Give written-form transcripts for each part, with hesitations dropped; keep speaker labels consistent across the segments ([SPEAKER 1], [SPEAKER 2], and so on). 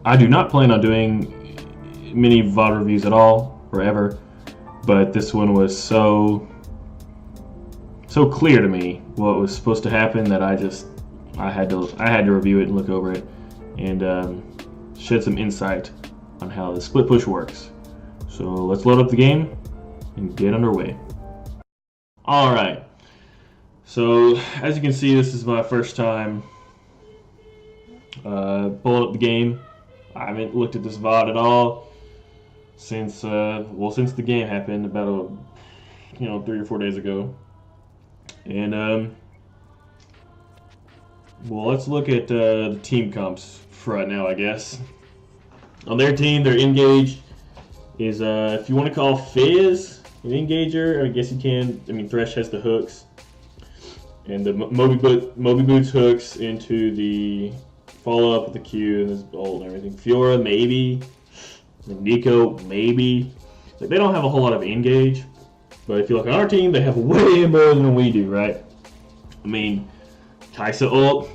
[SPEAKER 1] I do not plan on doing many VOD reviews at all, or ever, but this one was so clear to me what was supposed to happen that I had to review it and look over it and shed some insight on how the split push works. So let's load up the game and get underway. All right. So as you can see, this is my first time pulling up the game. I haven't looked at this VOD at all since the game happened about 3 or 4 days ago. And well, let's look at the team comps for right now, I guess. On their team, their engage is if you want to call Fizz an engager, I guess you can. I mean, Thresh has the hooks. And the Moby Boots hooks into the follow up with the Q and this ult and everything. Fiora, maybe. And Nico, maybe. Like, they don't have a whole lot of engage. But if you look at our team, they have way more than we do, right? I mean, Kai'Sa ult,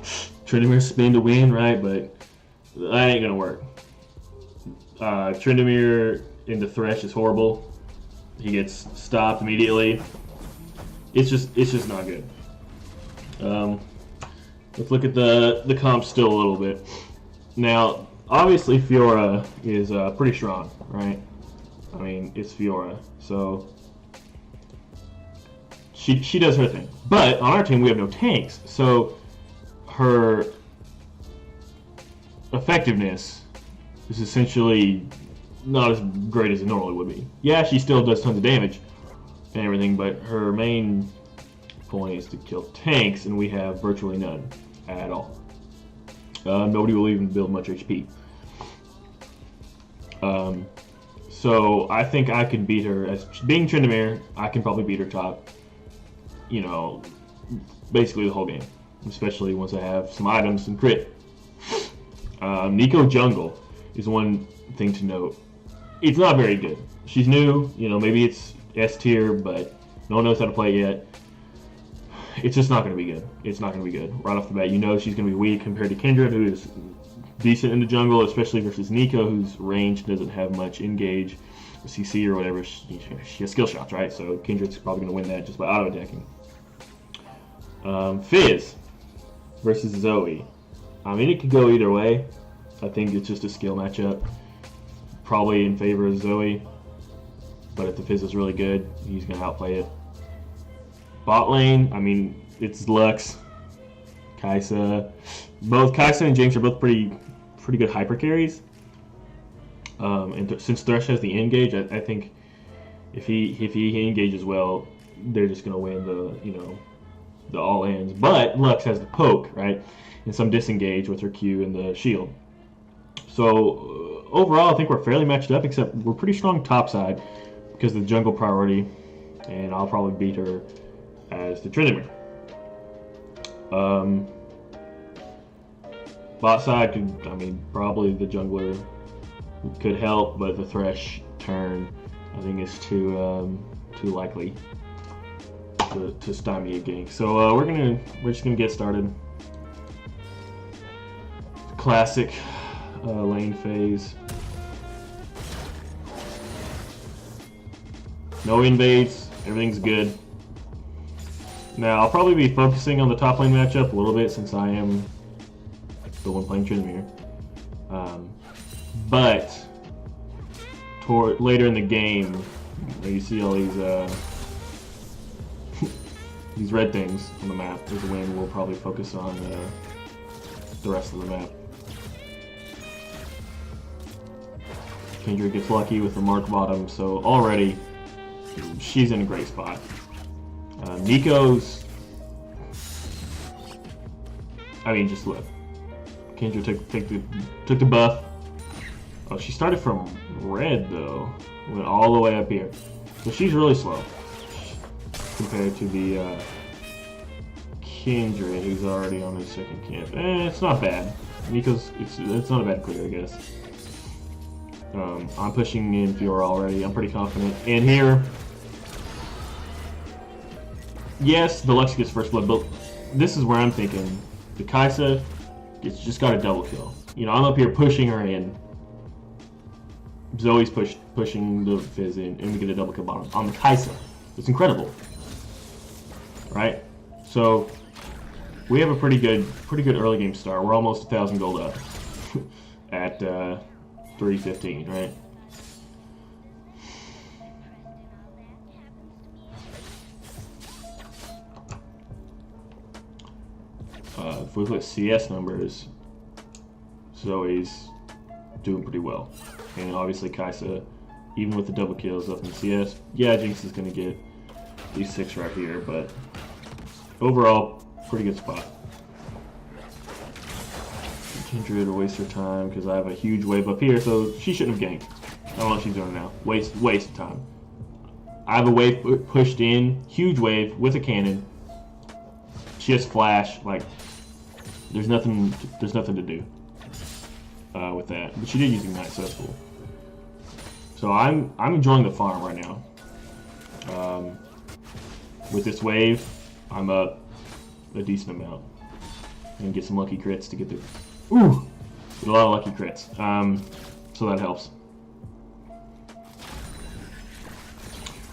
[SPEAKER 1] Tryndamere spin to win, right? But that ain't gonna work. Tryndamere into Thresh is horrible. He gets stopped immediately. It's just not good. Let's look at the comps still a little bit. Now, obviously Fiora is pretty strong, right? I mean, it's Fiora, so she does her thing. But on our team we have no tanks, so her effectiveness is essentially not as great as it normally would be. Yeah, she still does tons of damage and everything, but her main point is to kill tanks, and we have virtually none at all. Nobody will even build much HP. So I think I can beat her. As being Tryndamere, I can probably beat her top, basically the whole game, especially once I have some items and crit. Nico jungle is one thing to note. It's not very good. She's new, maybe it's S tier, but no one knows how to play it yet. It's just not going to be good. It's not going to be good. Right off the bat, she's going to be weak compared to Kindred, who is decent in the jungle, especially versus Nico, whose range doesn't have much engage, or CC or whatever. She has skill shots, right? So Kindred's probably going to win that just by auto-attacking. Fizz versus Zoe. I mean, it could go either way. I think it's just a skill matchup. Probably in favor of Zoe. But if the Fizz is really good, he's going to outplay it. Bot lane, I mean, it's Lux, Kai'Sa. Both Kai'Sa and Jinx are both pretty good hyper carries. And since Thresh has the engage, I think if he engages well, they're just gonna win the all ends. But Lux has the poke, right, and some disengage with her Q and the shield. So overall, I think we're fairly matched up, except we're pretty strong top side because of the jungle priority, and I'll probably beat her as the Tryndamere. Bot side probably the jungler could help, but the Thresh turn I think is too likely to stymie a gank. So we're just gonna get started. Classic lane phase. No invades, everything's good. Now, I'll probably be focusing on the top lane matchup a little bit since I am the one playing Tryndamere. But later in the game, you see all these these red things on the map. There's a win. We'll probably focus on the rest of the map. Kindred gets lucky with the mark bottom, so already she's in a great spot. Nico's, just look. Kindred took the buff. Oh, she started from red though. Went all the way up here. So she's really slow compared to the Kindred, who's already on his second camp. It's not bad. Nico's, it's not a bad clear, I guess. I'm pushing in Fiora already. I'm pretty confident. And here, yes, the Lux gets first blood, but this is where I'm thinking the Kai'Sa just got a double kill. You know, I'm up here pushing her in. Zoe's pushing the Fizz in, and we get a double kill on the Kaisa. It's incredible, right? So we have a pretty good early game start. We're almost 1,000 gold up at 315, right? If we look at CS numbers, Zoe's doing pretty well. And obviously Kaisa, even with the double kills up in CS, yeah, Jinx is going to get these 6 right here, but overall, pretty good spot. Kindred will waste her time because I have a huge wave up here, so she shouldn't have ganked. I don't know what she's doing now. Waste of time. I have a wave pushed in, huge wave with a cannon. She has flash, like there's nothing to do with that. But she did use Ignite, so that's cool. So I'm enjoying the farm right now. With this wave, I'm up a decent amount. And get some lucky crits to get the get a lot of lucky crits. So that helps.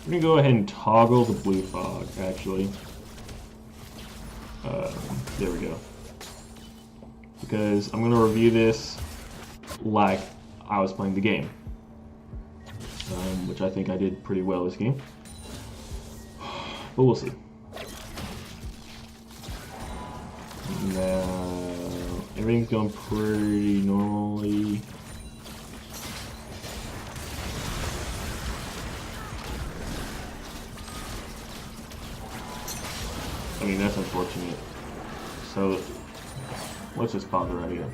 [SPEAKER 1] We're gonna go ahead and toggle the blue fog, actually. There we go. Because I'm gonna review this like I was playing the game, which I think I did pretty well this game. But we'll see. Now, everything's going pretty normally. I mean, that's unfortunate. So, let's just pause it right here.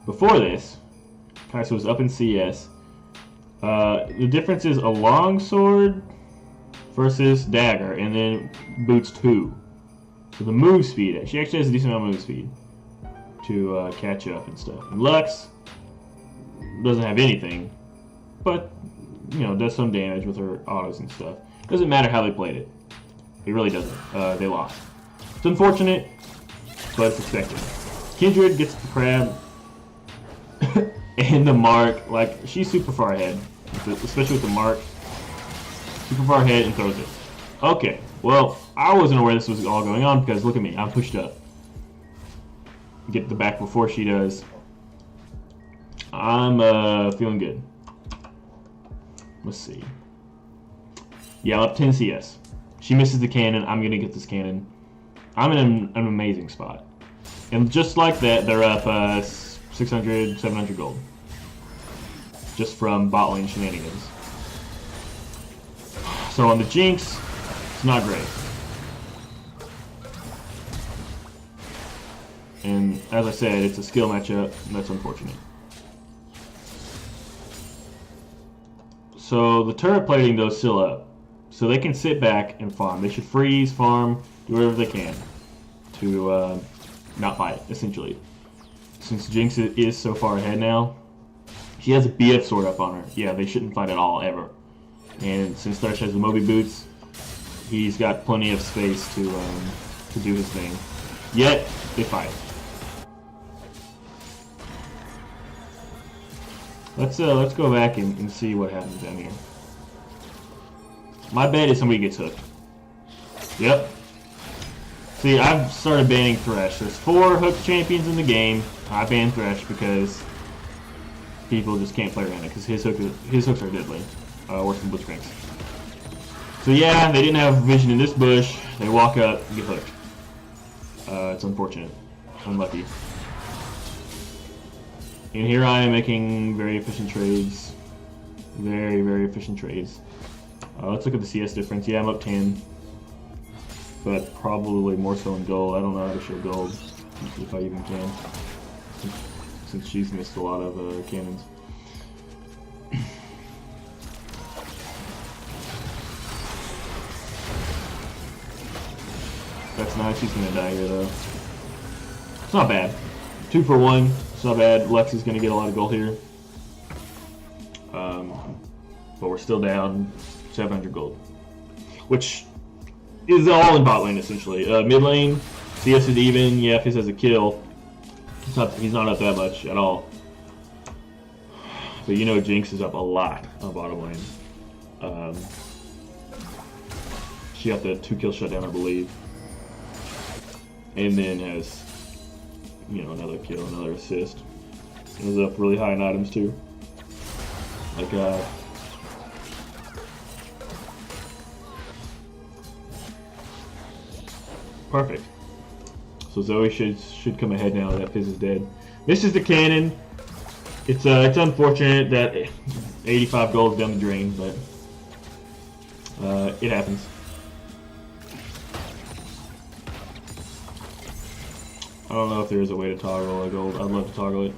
[SPEAKER 1] Before this, Kaisa was up in CS. The difference is a long sword versus dagger, and then boots 2. So the move speed, she actually has a decent amount of move speed to catch up and stuff. And Lux doesn't have anything, but you know, does some damage with her autos and stuff. Doesn't matter how they played it. It really doesn't. They lost. It's unfortunate, but it's expected. Kindred gets the crab and the mark. Like, she's super far ahead, especially with the mark. Super far ahead and throws it. Okay, well, I wasn't aware this was all going on because look at me, I'm pushed up. Get the back before she does. I'm feeling good. Let's see. Yeah, I'm up 10 CS. She misses the cannon. I'm gonna get this cannon. I'm in an amazing spot. And just like that, they're up 600, 700 gold. Just from bot lane shenanigans. So on the Jinx, it's not great. And as I said, it's a skill matchup, and that's unfortunate. So the turret plating though is still up. So they can sit back and farm. They should freeze, farm, do whatever they can to not fight, essentially. Since Jinx is so far ahead now, she has a BF sword up on her. Yeah, they shouldn't fight at all, ever. And since Thresh has the Moby boots, he's got plenty of space to do his thing. Yet, they fight. Let's go back and see what happens down here. My bet is somebody gets hooked. Yep. See, I've started banning Thresh. There's 4 hooked champions in the game. I banned Thresh because people just can't play around it because his hooks are deadly. Worse than Blitzcranks. So yeah, they didn't have vision in this bush. They walk up and get hooked. It's unfortunate. Unlucky. And here I am making very efficient trades. Very, very efficient trades. Let's look at the CS difference. Yeah, I'm up 10. But probably more so in gold. I don't know how to show gold, if I even can. Since she's missed a lot of cannons. That's nice. She's gonna die here though. It's not bad. 2 for 1. It's not bad. Lex is gonna get a lot of gold here. But we're still down 700 gold, which is all in bot lane essentially. Mid lane, CS is even. Yeah, Fizz has a kill. He's not up that much at all. But you know Jinx is up a lot on bottom lane. She got the 2-kill shutdown, I believe. And then has, you know, another kill, another assist. It was up really high in items too. Like, perfect. So Zoe should come ahead now that Fizz is dead. This is the cannon. It's unfortunate that 85 gold is down the drain, but it happens. I don't know if there is a way to toggle a gold. I'd love to toggle it.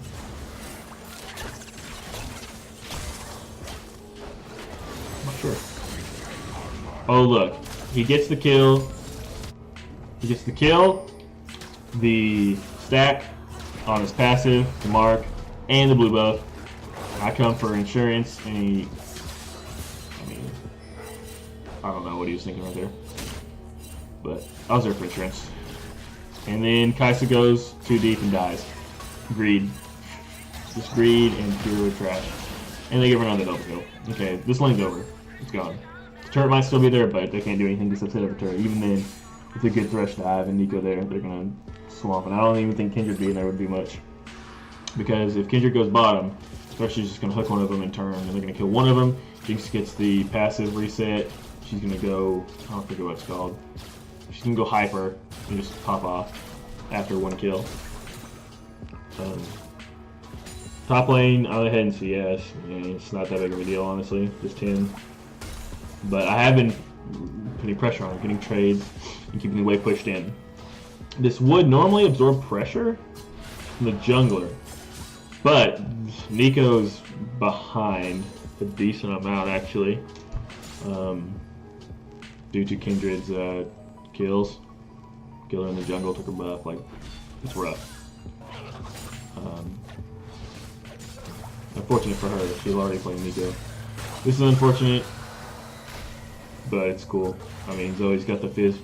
[SPEAKER 1] I'm not sure. Oh look, he gets the kill. He gets the kill, the stack on his passive, the mark, and the blue buff. I come for insurance, and he, I mean, I don't know what he was thinking right there, but I was there for insurance. And then Kai'Sa goes too deep and dies. Greed. Just greed and pure trash. And they give her another double kill. Okay, this lane's over. It's gone. The turret might still be there, but they can't do anything to set up a turret. Even then, with a good Thresh dive and Nico there, they're going to swamp. And I don't even think Kindred being there would be much. Because if Kindred goes bottom, Thresh is just going to hook one of them and turn. And they're going to kill one of them. Jinx gets the passive reset. She's going to go, I don't forget what it's called. She's going to go hyper and just pop off after one kill. Top lane, I'll go ahead and CS. Yeah, it's not that big of a deal, honestly. Just 10. But I have been putting pressure on, getting trades, and keeping the wave pushed in. This would normally absorb pressure from the jungler, but Nico's behind a decent amount, actually, due to Kindred's kills. Killer in the jungle took her buff. Like, it's rough. Unfortunate for her, she's already playing Nico. This is unfortunate, but it's cool. I mean, Zoe's got the Fizz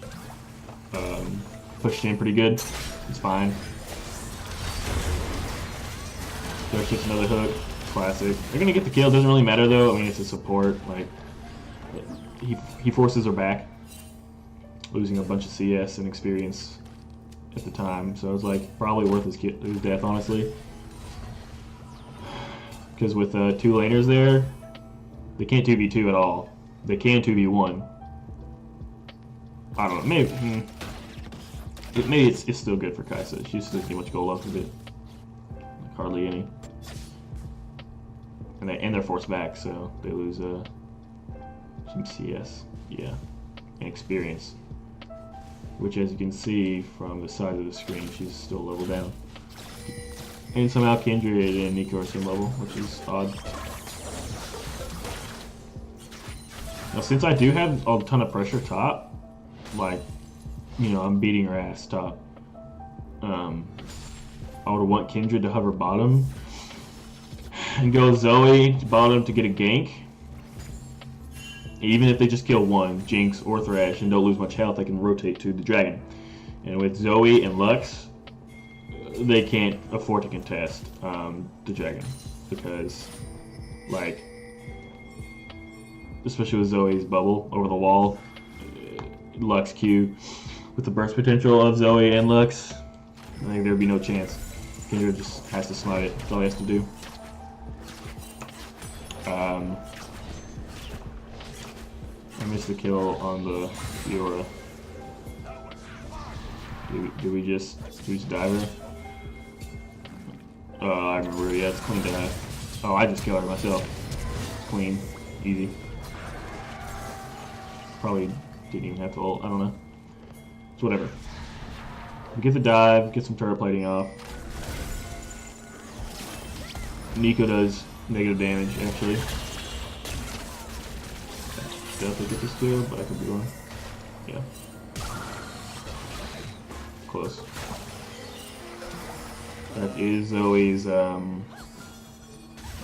[SPEAKER 1] pushed in pretty good. It's fine. There's just another hook. Classic. They're gonna get the kill. Doesn't really matter though. I mean, it's a support. Like, he forces her back, losing a bunch of CS and experience at the time. So it's like probably worth his death, honestly. Because with 2 laners there, they can't 2v2 at all. They can 2v1. I don't know. Maybe it's still good for Kai'Sa. She just doesn't get much gold off of it. Like hardly any. And they're forced back, so they lose some CS. Yeah, and experience. Which, as you can see from the side of the screen, she's still level down. And somehow Kindred and Nico are same level, which is odd. Now, since I do have a ton of pressure top, like, you know, I'm beating her ass top, I would want Kindred to hover bottom and go Zoe to bottom to get a gank. Even if they just kill one, Jinx or Thresh, and don't lose much health, they can rotate to the dragon. And with Zoe and Lux, they can't afford to contest the dragon, because, like, especially with Zoe's bubble over the wall, Lux Q, with the burst potential of Zoe and Lux, I think there'd be no chance. Kindred just has to smite it. That's all he has to do. I missed the kill on the Fiora. Do we just dive her? I remember, yeah, it's clean dive. Oh, I just killed her myself. Clean. Easy. Probably didn't even have to ult, I don't know. It's whatever. We get the dive, get some turret plating off. Nico does negative damage, actually. Definitely get this kill, but I could be wrong. Yeah. Close. That is Zoe's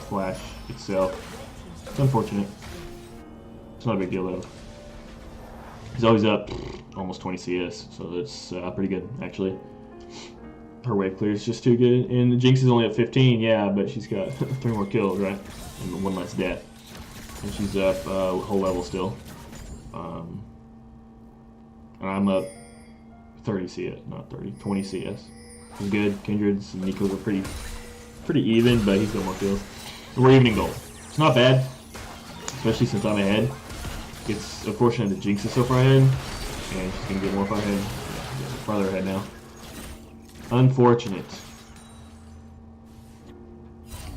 [SPEAKER 1] flash itself. It's unfortunate. It's not a big deal though. Zoe's up almost 20 CS, so that's pretty good, actually. Her wave clear is just too good. And the Jinx is only at 15, yeah, but she's got 3 more kills, right? And 1 less death. And she's up whole level still. And I'm up 30 CS, not 30, 20 CS. It's good. Kindred's and Nico's are pretty even, but he's got more kills. And we're evening gold. It's not bad, especially since I'm ahead. It's unfortunate that Jinx is so far ahead, and she's gonna get more far ahead. Yeah, farther ahead now. Unfortunate.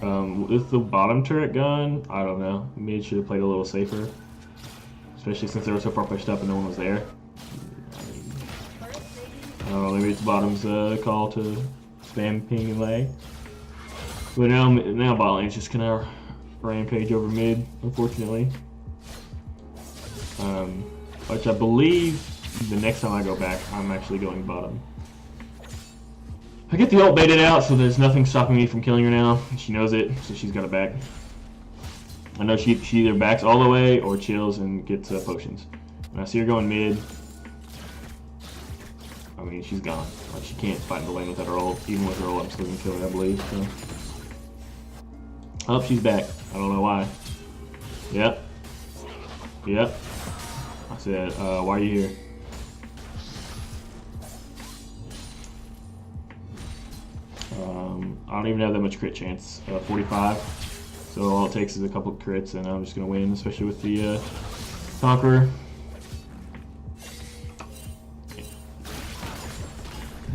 [SPEAKER 1] With the bottom turret gun, I don't know. Maybe should have played a little safer, especially since they were so far pushed up and no one was there. I don't know. Maybe it's bottom's call to spam ping and lag. But now bot lane's just gonna rampage over mid, unfortunately. Which I believe the next time I go back, I'm actually going bottom. I get the ult baited out, so there's nothing stopping me from killing her now. She knows it, so she's got it back. I know she either backs all the way or chills and gets potions. And I see her going mid. I mean, she's gone. Like, she can't fight in the lane without her ult. Even with her ult, I'm still gonna kill her, I believe. So. Oh, she's back. I don't know why. Yep. Yep. I said, why are you here? I don't even have that much crit chance. 45. So all it takes is a couple of crits and I'm just going to win, especially with the Conqueror.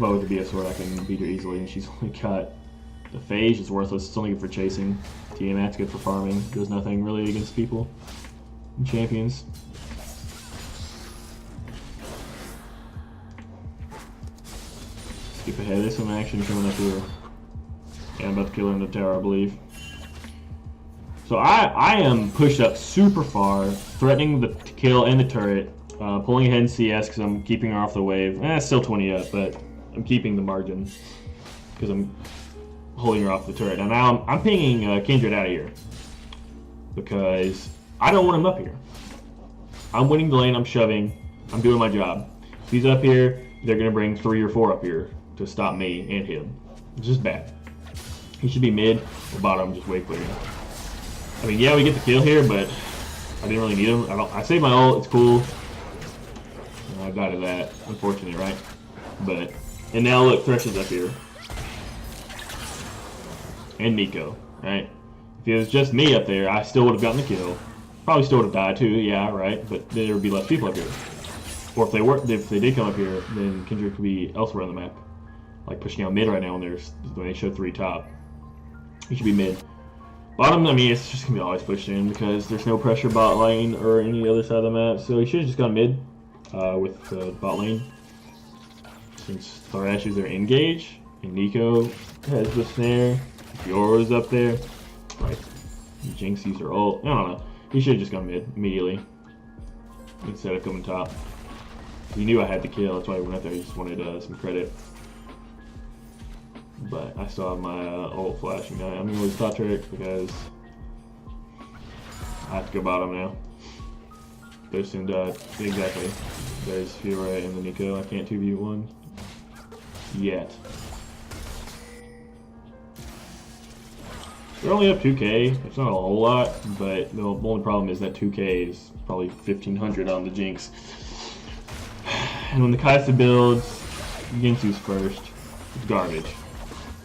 [SPEAKER 1] But with the BS sword I can beat her easily, and she's only got the phase is worthless. It's only good for chasing. Tiamat's good for farming. Does nothing really against people and champions. Skip ahead. There's some action coming up here. Yeah, I'm about to kill her in the tower, I believe. So I am pushed up super far, threatening the kill and the turret, pulling ahead in CS because I'm keeping her off the wave. Still 20 up, but I'm keeping the margin because I'm holding her off the turret. And now I'm pinging Kindred out of here because I don't want him up here. I'm winning the lane, I'm shoving, I'm doing my job. If he's up here, they're going to bring 3 or 4 up here to stop me and him. It's just bad. He should be mid or bottom, just wait for him. I mean, yeah, we get the kill here, but I didn't really need him. I saved my ult, it's cool. I got it that. Unfortunate, right? But, and now look, Thresh is up here. And Nico, right? If it was just me up there, I still would have gotten the kill. Probably still would have died too, yeah, right? But there would be less people up here. Or if they did come up here, then Kindred could be elsewhere on the map. Like pushing out mid right now when they show 3 top. He should be mid. Bottom, I mean, it's just going to be always pushed in because there's no pressure bot lane or any other side of the map. So he should have just gone mid with bot lane. Since Thresh is their engage, and Nico has the snare, Fiora's up there. Right. Jinx used her ult. I don't know. He should have just gone mid immediately instead of coming top. He knew I had the kill, that's why he went up there. He just wanted some credit. But I still have my ult flashing now. I'm going to lose top trick because I have to go bottom now. There's soon died. Exactly. There's Fiora and the Nico. I can't 2v1 yet. They're only up 2k. It's not a whole lot, but the only problem is that 2k is probably 1500 on the Jinx. And when the Kai'Sa builds, Ginsu's first. It's garbage.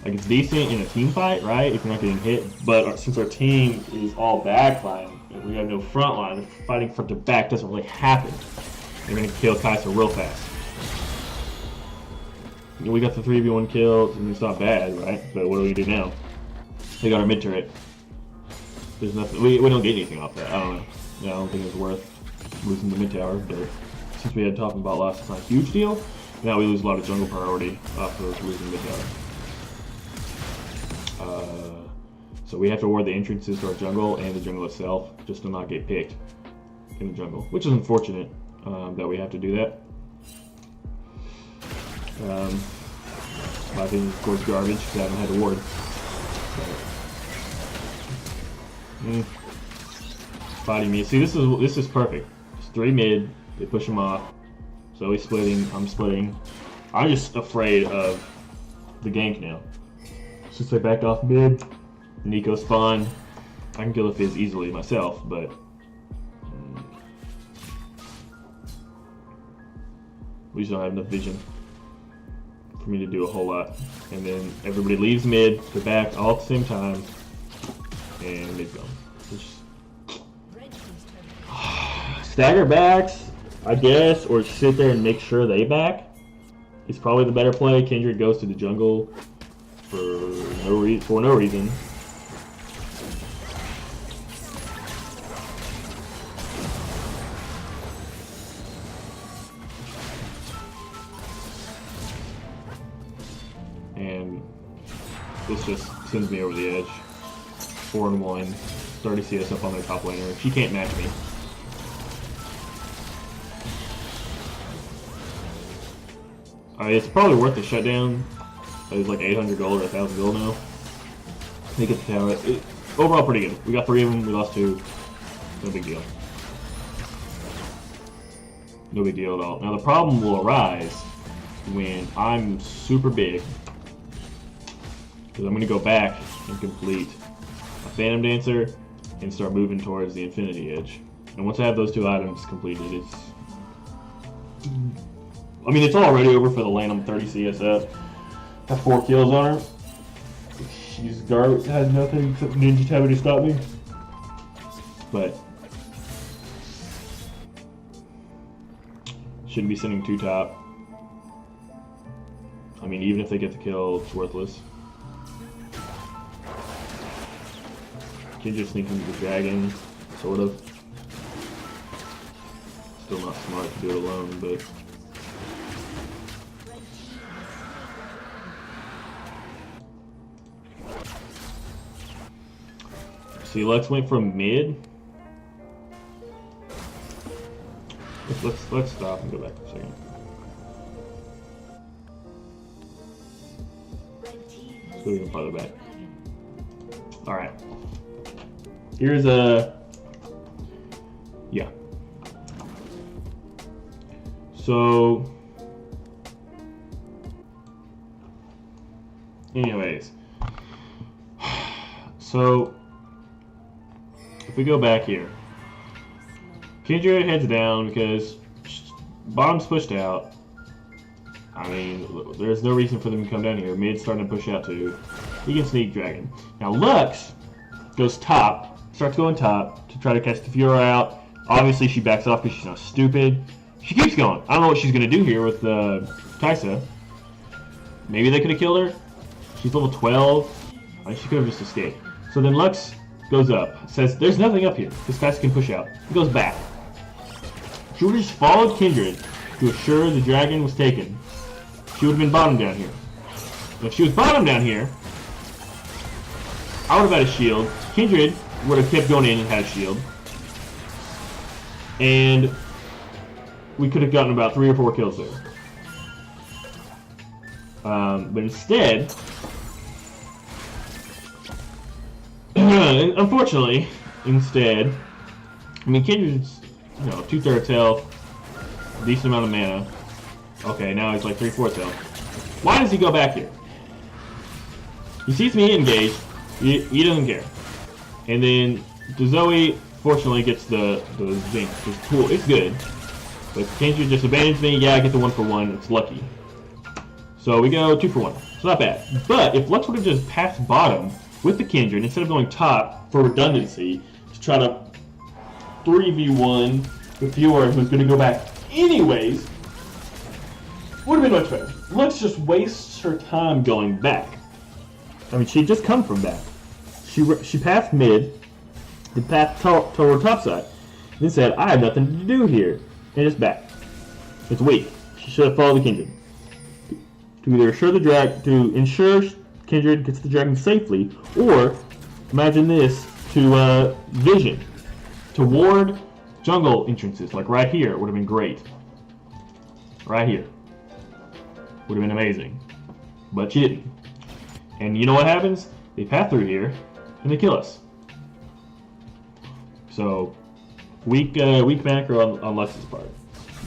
[SPEAKER 1] Like, it's decent in a team fight, right? If you're not getting hit. But since our team is all backline, and we have no front line, fighting front to back doesn't really happen. They're going to kill Kai'Sa real fast. We got the 3v1 kills, and it's not bad, right? But what do we do now? They got our mid turret. There's nothing. We don't get anything off that. I don't know. Yeah, I don't think it's worth losing the mid tower. But since we had top and bot last, it's not a huge deal. Now we lose a lot of jungle priority off of losing mid tower. So we have to award the entrances to our jungle and the jungle itself just to not get picked in the jungle, which is unfortunate that we have to do that. I think it's garbage because I haven't had a ward. Fighting me. See, this is perfect. It's 3 mid, They push him off. Zoe's splitting. I'm splitting. I'm just afraid of the gank now. Since I backed off mid, Nico spawned. I can kill the Fizz easily myself, but we just don't have enough vision for me to do a whole lot. And then everybody leaves mid, to back all at the same time, and mid comes. Stagger backs, I guess, or sit there and make sure they back. It's probably the better play. Kindred goes to the jungle for no reason. And this just sends me over the edge. 4-1, 30 CS up on their top laner. She can't match me. It's probably worth the shutdown. It's like 800 gold or 1,000 gold now. They get the tower. Overall, pretty good. We got 3 of them. We lost 2. No big deal. No big deal at all. Now the problem will arise when I'm super big, because I'm going to go back and complete a Phantom Dancer and start moving towards the Infinity Edge. And once I have those 2 items completed, it's already over for the lane. I'm 30 CS up. Have 4 kills on her. She's garbage. Has nothing except Ninja Tabi to stop me. But shouldn't be sending 2 top. Even if they get the kill, it's worthless. Can just sneak into the dragon, sort of. Still not smart to do it alone, but. See, Lex went from mid. Let's stop and go back for a second. Let's go even farther back. All right. Here's yeah. So, anyways, so. If we go back here, Kindred heads down because bottom's pushed out. There's no reason for them to come down here. Mid's starting to push out too. He can sneak dragon. Now Lux goes top, starts going top to try to catch the Fiora out. Obviously she backs off because she's not stupid. She keeps going. I don't know what she's going to do here with Kaisa. Maybe they could have killed her. She's level 12. She could have just escaped. So then Lux goes up, says there's nothing up here. This guy can push out. He goes back. She would have just followed Kindred to assure the dragon was taken. She would have been bottom down here. If she was bottom down here, I would have had a shield. Kindred would have kept going in and had a shield. And we could have gotten about 3 or 4 kills there. But instead, unfortunately, Kindred's, 2/3 health, decent amount of mana. Okay, now he's like 3/4 health. Why does he go back here? He sees me engaged. He doesn't care. And then the Zoe, fortunately, gets the zinc. It's cool. It's good. But Kindred just abandons me. Yeah, I get the 1-for-1. It's lucky. So we go 2-for-1. It's not bad. But if Lux would have just passed bottom with the Kindred, instead of going top for redundancy, to try to 3v1 with Fiora, who's going to go back anyways, would have been much better. Lux just wastes her time going back. She just come from back. She passed mid, then passed toward top side, then said, I have nothing to do here, and it's back. It's weak. She should have followed the Kindred. To either ensure Kindred gets the dragon safely, or imagine this, to vision, to ward jungle entrances, like right here would have been great. Right here would have been amazing, but she didn't. And you know what happens? They pass through here and they kill us. So weak macro on Lux's part.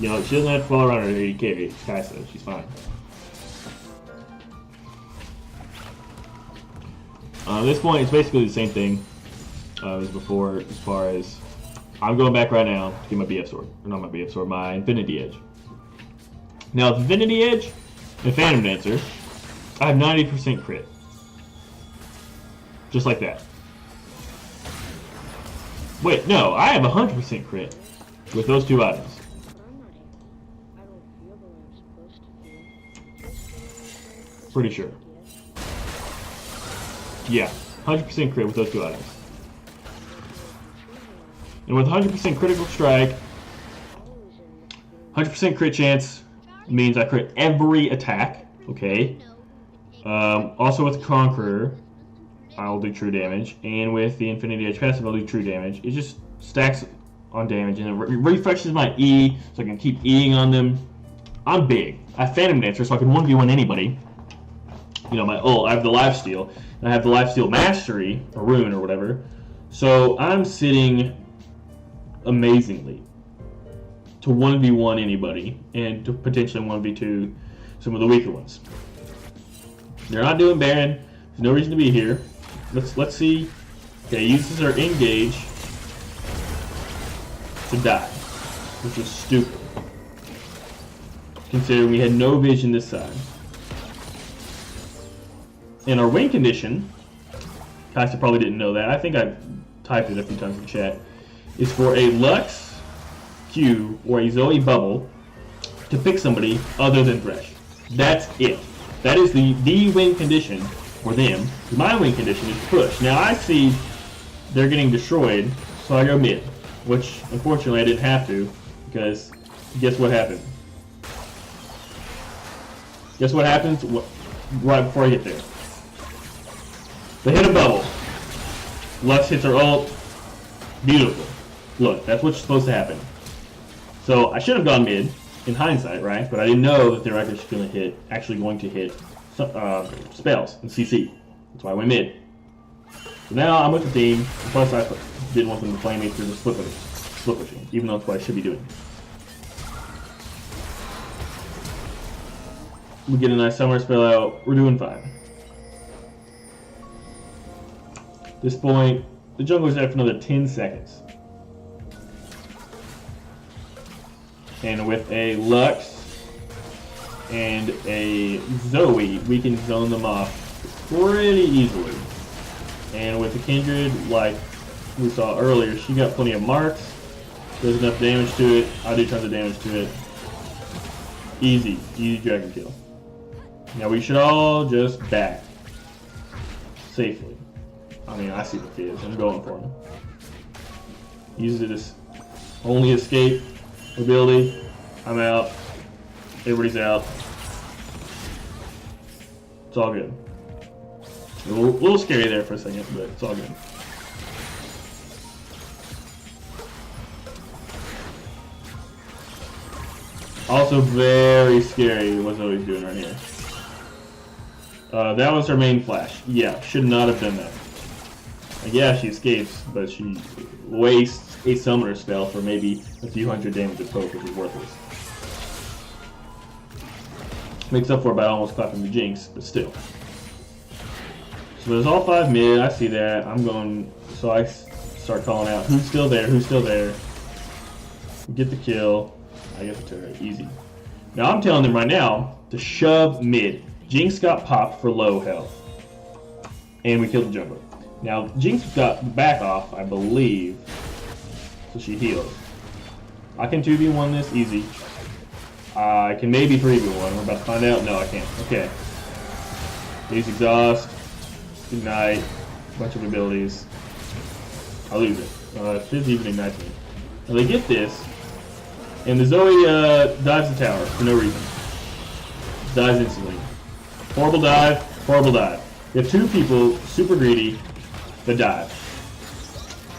[SPEAKER 1] You know, she doesn't have to fall around her 80k. It's Kai'Sa. She's fine. At this point, it's basically the same thing as before, as far as I'm going back right now to get my BF sword. Or not my BF sword, my Infinity Edge. Now, with Infinity Edge and Phantom Dancer, I have 90% crit. Just like that. Wait, no, I have 100% crit with those two items. Pretty sure. Yeah, 100% crit with those two items. And with 100% critical strike, 100% crit chance means I crit every attack, okay? Also with Conqueror, I'll do true damage, and with the Infinity Edge passive, I'll do true damage. It just stacks on damage, and it refreshes my E, so I can keep E'ing on them. I'm big. I have Phantom Dancer, so I can 1v1 anybody. You know, I have the Lifesteal, and I have the Lifesteal Mastery, or Rune, or whatever. So I'm sitting amazingly to 1v1 anybody, and to potentially 1v2 some of the weaker ones. They're not doing Baron. There's no reason to be here. Let's see. Okay, uses her engage to die, which is stupid, considering we had no vision this side. And our win condition, Kai'Sa probably didn't know that. I think I typed it a few times in chat. Is for a Lux Q or a Zoe bubble to pick somebody other than Thresh. That's it. That is the win condition for them. My win condition is push. Now I see they're getting destroyed, so I go mid, which unfortunately I didn't have to, because guess what happened? Guess what happens right before I get there? They hit a bubble. Lux hits her ult. Beautiful. Look, that's what's supposed to happen. So I should have gone mid, in hindsight, right? But I didn't know that they were actually going to hit spells and CC. That's why I went mid. So now I'm with the team. Plus, I didn't want them to play me through the split pushing, even though that's what I should be doing. We get a nice summer spell out. We're doing fine. At this point, the jungler's there for another 10 seconds. And with a Lux and a Zoe, we can zone them off pretty easily. And with the Kindred, like we saw earlier, she got plenty of marks. There's enough damage to it. I do tons of damage to it. Easy dragon kill. Now we should all just back safely. I mean, I see the kids. I'm going for him. Uses it as only escape ability. I'm out. Everybody's out. It's all good. A little scary there for a second, but it's all good. Also very scary what Zoe's doing right here. That was her main flash. Yeah, should not have done that. Like, yeah, she escapes, but she wastes a summoner spell for maybe a few hundred damage of poke, which is worthless. Makes up for it by almost clapping the Jinx, but still. So there's all 5 mid, I see that. I'm going, so I start calling out, who's still there, who's still there? Get the kill. I get the turret, easy. Now I'm telling them right now to shove mid. Jinx got popped for low health. And we killed the jungler. Now, Jinx got back off, I believe, so she heals. I can 2v1 this, easy. I can maybe 3v1, we're about to find out. No, I can't. Okay. Use exhaust, ignite, bunch of abilities. I'll lose it. Fizz even ignites me. Now they get this, and the Zoe dives the tower for no reason. Dies instantly. Horrible dive, horrible dive. We have 2 people, super greedy, that dive.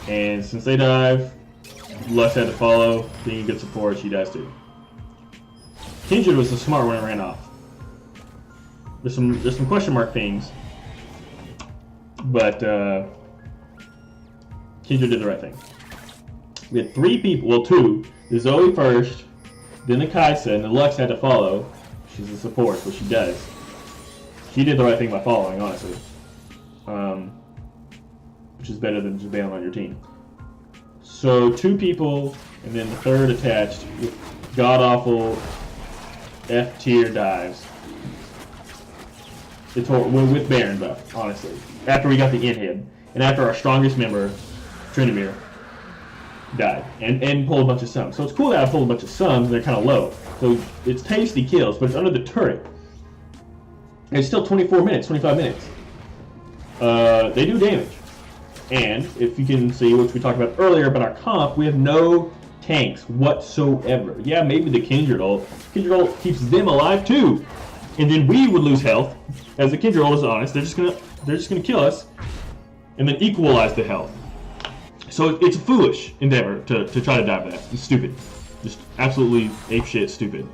[SPEAKER 1] And since they dive, Lux had to follow, being a good support, she dies too. Kindred was the smart one and ran off. There's some question mark things, but Kindred did the right thing. We had 3 people, well 2, the Zoe first, Then the Kaisa and the Lux had to follow. She's a support, so she does. She did the right thing by following, honestly. Which is better than just bailing on your team. So 2 people, and then the third attached with god-awful F-tier dives. With Baron buff, honestly. After we got the inhib, and after our strongest member, Tryndamere, died, and pulled a bunch of sums. So it's cool that I pulled a bunch of sums, and they're kind of low. So it's tasty kills, but it's under the turret. And it's still 24 minutes, 25 minutes. They do damage. And if you can see, which we talked about earlier about our comp, we have no tanks whatsoever. Yeah, maybe the Kindred ult. Kindred ult keeps them alive too. And then we would lose health, as the Kindred ult is honest. They're just gonna kill us, and then equalize the health. So it's a foolish endeavor to try to dive that. It's stupid. Just absolutely apeshit stupid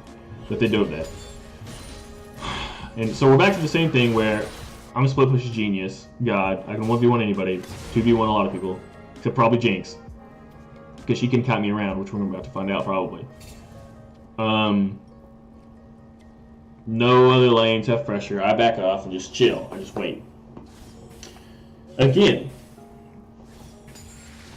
[SPEAKER 1] that they do that. And so we're back to the same thing where I'm a split push genius. God, I can 1v1 anybody, 2v1 a lot of people, except probably Jinx, because she can kite me around, which we're about to find out probably. No other lanes have pressure. I back off and just chill. I just wait. Again,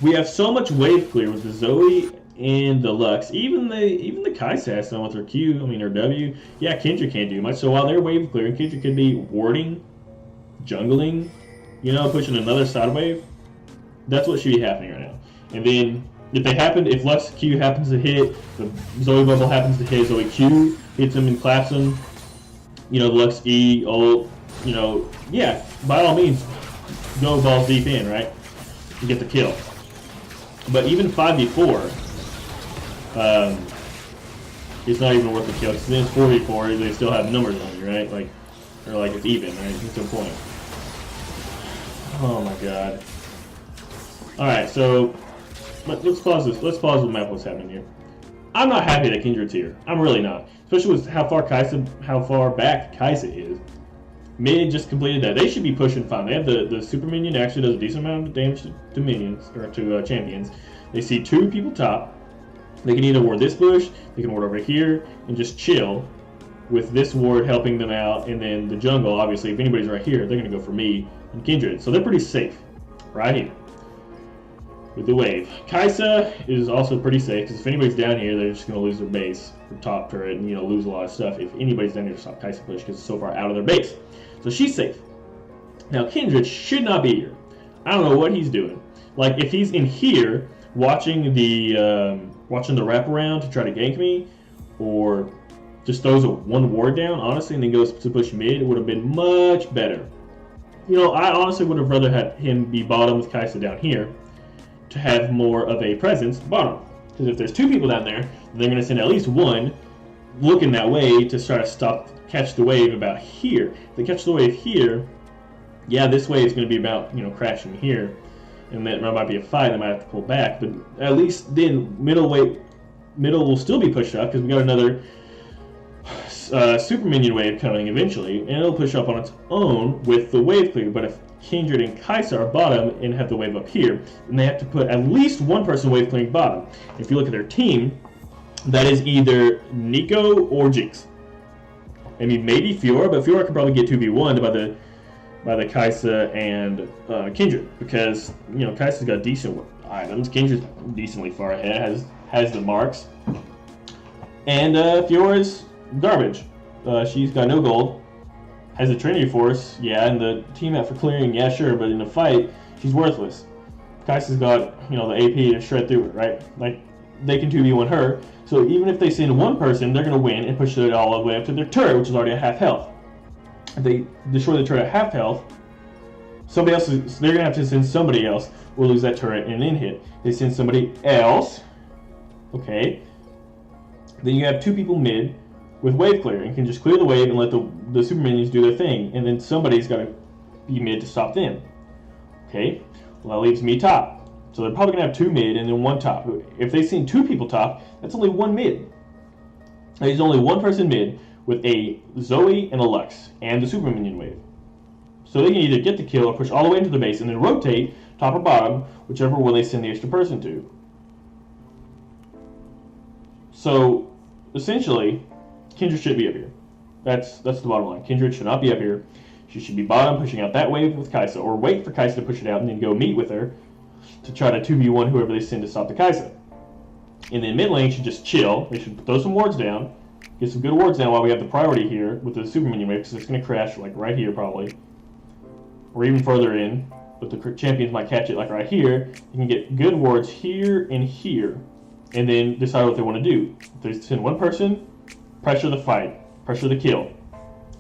[SPEAKER 1] we have so much wave clear with the Zoe and the Lux. Even the Kaisa has some with her Q, I mean her W. Yeah, Kendra can't do much. So while they're wave clearing, Kendra could be warding, jungling, you know, pushing another side wave. That's what should be happening right now. And then if Lux Q happens to hit, the Zoe bubble happens to hit, Zoe Q hits him and claps him, you know, the Lux E, ult, you know, yeah, by all means, go balls deep in, right? And get the kill. But even 5v4, it's not even worth the kill, because then it's 4v4, they still have numbers on you, right? Like, or like it's even, right? It's a point. Oh my god. Alright, so let's pause this. Let's pause the map what's happening here. I'm not happy that Kindred's here. I'm really not. Especially with how far back Kaisa is. Mid just completed that. They should be pushing fine. They have the super minion actually does a decent amount of damage to minions, or to champions. They see 2 people top. They can either ward this bush, they can ward over here, and just chill with this ward helping them out, and then the jungle, obviously, if anybody's right here, they're going to go for me and Kindred. So they're pretty safe right here with the wave. Kaisa is also pretty safe, because if anybody's down here, they're just going to lose their base for top turret and, you know, lose a lot of stuff. If anybody's down here to stop Kaisa push, because it's so far out of their base. So she's safe. Now Kindred should not be here. I don't know what he's doing. Like, if he's in here watching the wraparound to try to gank me, or just throws one ward down, honestly, and then goes to push mid, it would have been much better. You know, I honestly would have rather had him be bottom with Kaisa down here to have more of a presence bottom. Because if there's 2 people down there, they're going to send at least one looking that way to try to catch the wave about here. If they catch the wave here, yeah, this wave is going to be about, you know, crashing here. And that might be a fight, they might have to pull back. But at least then middle will still be pushed up, because we got another super minion wave coming eventually, and it'll push up on its own with the wave clear. But if Kindred and Kaisa are bottom and have the wave up here, then they have to put at least one person wave clearing bottom. If you look at their team, that is either Nico or Jinx. I mean, maybe Fiora, but Fiora can probably get 2v1'd by the Kaisa and Kindred, because, you know, Kaisa's got decent items. Kindred's decently far ahead, has the marks, and Fiora's garbage. She's got no gold, has a Trinity Force, yeah, and the team out for clearing, yeah, sure, but in the fight, she's worthless. Kaisa's got, you know, the AP to shred through it, right? Like, they can 2v1 her, so even if they send one person, they're going to win and push it all the way up to their turret, which is already at half health. If they destroy the turret at half health, they're going to have to send somebody else, or lose that turret and then hit. They send somebody else, okay, then you have 2 people mid with wave clear, and can just clear the wave and let the super minions do their thing, and then somebody's got to be mid to stop them. Okay, well, that leaves me top. So they're probably going to have 2 mid and then 1 top. If they send 2 people top, that's only 1 mid. There's only 1 person mid with a Zoe and a Lux and the super minion wave. So they can either get the kill or push all the way into the base and then rotate top or bottom, whichever one they send the extra person to. So essentially, Kindred should be up here. That's the bottom line. Kindred should not be up here. She should be bottom, pushing out that wave with Kai'Sa, or wait for Kai'Sa to push it out and then go meet with her to try to 2v1 whoever they send to stop the Kai'Sa. And then mid lane should just chill. They should throw some wards down, get some good wards down while we have the priority here with the super minion wave, because it's going to crash like right here probably, or even further in. But the champions might catch it like right here. You can get good wards here and here, and then decide what they want to do. If they send one person, pressure the fight, pressure the kill.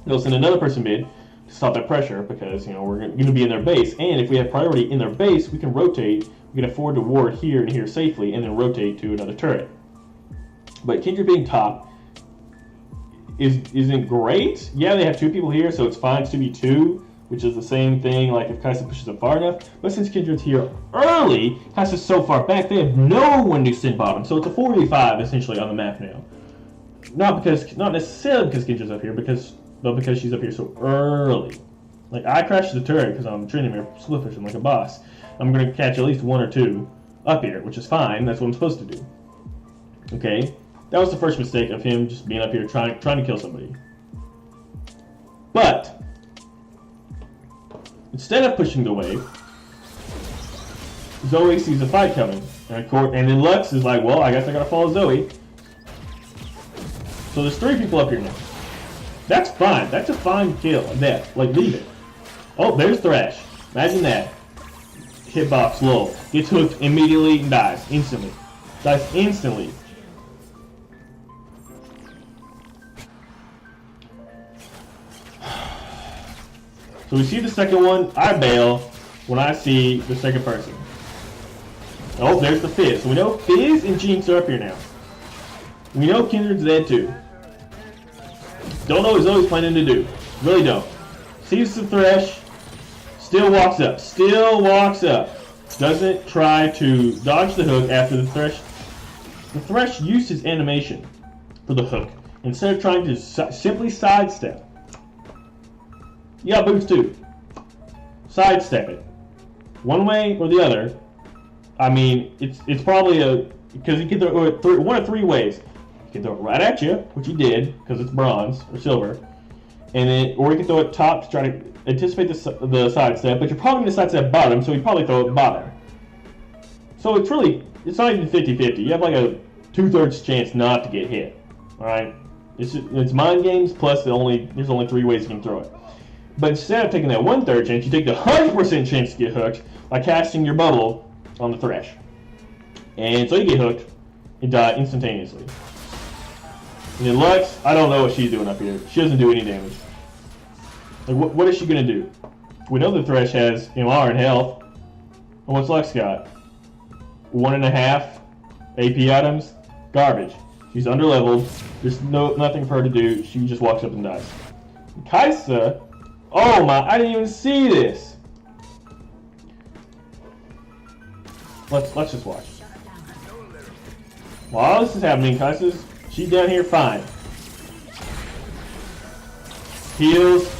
[SPEAKER 1] They'll send another person mid to stop that pressure, because we're going to be in their base, and if we have priority in their base, we can rotate. We can afford to ward here and here safely, and then rotate to another turret. But Kindred being top isn't great. Yeah, they have 2 people here, so it's fine to be 2, which is the same thing like if Kai'Sa pushes up far enough. But since Kindred's here early, Kai'Sa's so far back, they have no one to send bottom. So it's a 4v5 essentially on the map now. Not necessarily because Kindred's up here, but because she's up here so early. Like, I crashed the turret because I'm Tryndamere split pushing like a boss. I'm going to catch at least 1 or 2 up here, which is fine. That's what I'm supposed to do. Okay? That was the first mistake of him just being up here trying to kill somebody. But instead of pushing the wave, Zoe sees a fight coming. And then Lux is like, well, I guess I gotta follow Zoe. So there's 3 people up here now. That's fine. That's a fine kill. Like, leave it. Oh, there's Thresh. Imagine that. Hitbox low. Gets hooked immediately and dies. Instantly. Dies instantly. So we see the second one. I bail when I see the second person. Oh, there's the Fizz. So we know Fizz and Jinx are up here now. We know Kindred's dead too. Don't know what Zoe's planning to do. Really don't. Sees the Thresh. Still walks up. Still walks up. Doesn't try to dodge the hook after the Thresh. The Thresh used his animation for the hook instead of trying to simply sidestep. You got boots too. Sidestep it. One way or the other. I mean, it's probably because you can throw it 1 of 3 ways. You can throw it right at you, which he did, because it's bronze or silver, or you can throw it top to try to anticipate the sidestep, but you're probably going to sidestep bottom, so you probably throw it bottom. So it's not even 50-50. You have like a 2/3 chance not to get hit. All right, it's mind games plus there's only 3 ways you can throw it. But instead of taking that 1/3 chance, you take the 100% chance to get hooked by casting your bubble on the Thresh, and so you get hooked and die instantaneously. And then Lux, I don't know what she's doing up here. She doesn't do any damage. Like, what is she going to do? We know the Thresh has MR and health. And what's Lux got? 1.5 AP items? Garbage. She's underleveled. There's nothing for her to do. She just walks up and dies. Kai'Sa, oh my, I didn't even see this. Let's just watch. While this is happening, she's down here fine. Heals.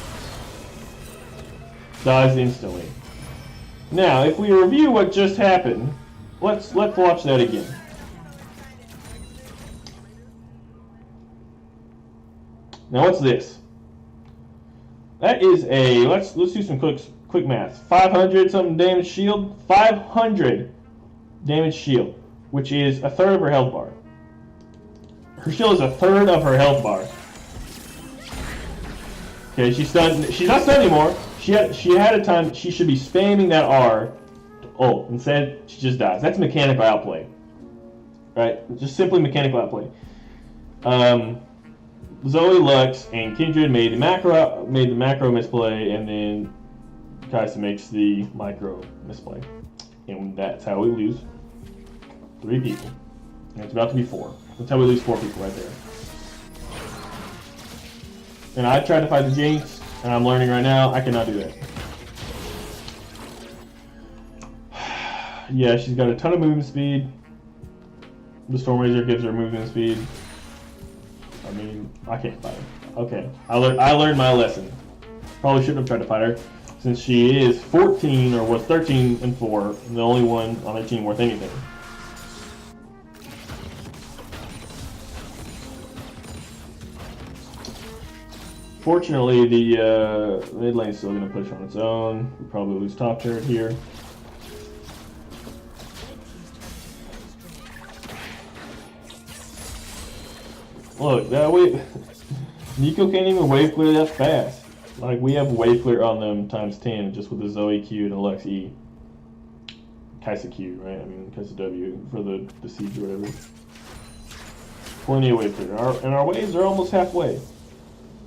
[SPEAKER 1] Dies instantly. Now, if we review what just happened, let's watch that again. Now, what's this? That is a let's do some quick math. 500 something damage shield. 500 damage shield, which is 1/3 of her health bar. Her shield is 1/3 of her health bar. Okay, she's stunned. She's not stunned anymore. She had a time. She should be spamming that R to ult. Instead, she just dies. That's mechanical outplay. Right? Just simply mechanical outplay. Zoe, Lux, and Kindred made the macro misplay, and then Kai'Sa makes the micro misplay. And that's how we lose 3 people. And it's about to be 4. That's how we lose 4 people right there. And I tried to fight the Jinx, and I'm learning right now, I cannot do that. Yeah, she's got a ton of movement speed. The Storm Razor gives her movement speed. I mean, I can't fight her. Okay, I learned my lesson. Probably shouldn't have tried to fight her, since she is 14 or was 13-4, and the only one on her team worth anything. Fortunately, the mid lane's still going to push on its own. We'll probably lose top turret here. Look, that way, Nico can't even wave clear that fast. Like, we have wave clear on them times 10 just with the Zoe Q and a Lux E. Kaisa Q, right? I mean, Kaisa W for the siege or whatever. Plenty of wave clear. And our waves are almost halfway.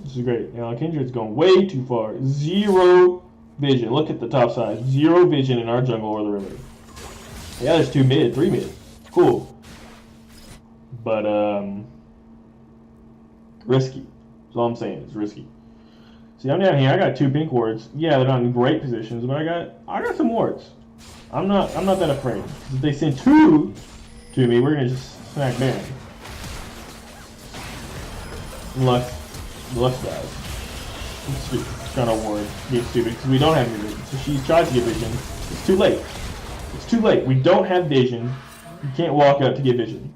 [SPEAKER 1] This is great. Now, Kindred's going way too far. 0 vision. Look at the top side. 0 vision in our jungle or the river. Yeah, there's 2 mid, 3 mid. Cool. But, risky. That's all I'm saying. It's risky. See, I'm down here. I got 2 pink wards. Yeah, they're not in great positions, but I got some wards. I'm not that afraid. If they send 2 to me, we're gonna just smack Baron. Lux dies. It's stupid. It's trying to ward. Being stupid because we don't have any vision. So she tries to get vision. It's too late. It's too late. We don't have vision. You can't walk up to get vision.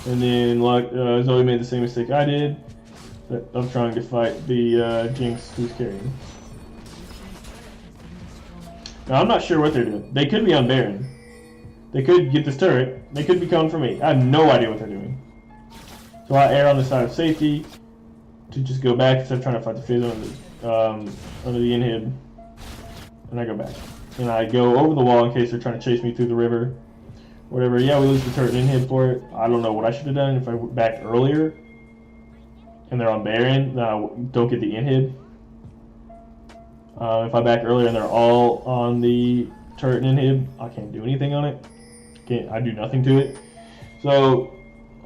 [SPEAKER 1] And then Zoe made the same mistake I did. I'm trying to fight the Jinx who's carrying. Now I'm not sure what they're doing. They could be on Baron. They could get this turret. They could be coming for me. I have no idea what they're doing. So I err on the side of safety to just go back instead of trying to fight the Fizz under the inhib. And I go back. And I go over the wall in case they're trying to chase me through the river. Whatever. Yeah, we lose the turret and inhib for it. I don't know what I should have done if I went back earlier. And they're on Baron, then I don't get the inhib. If I back earlier and they're all on the turret and inhib, I can't do anything on it. I do nothing to it. So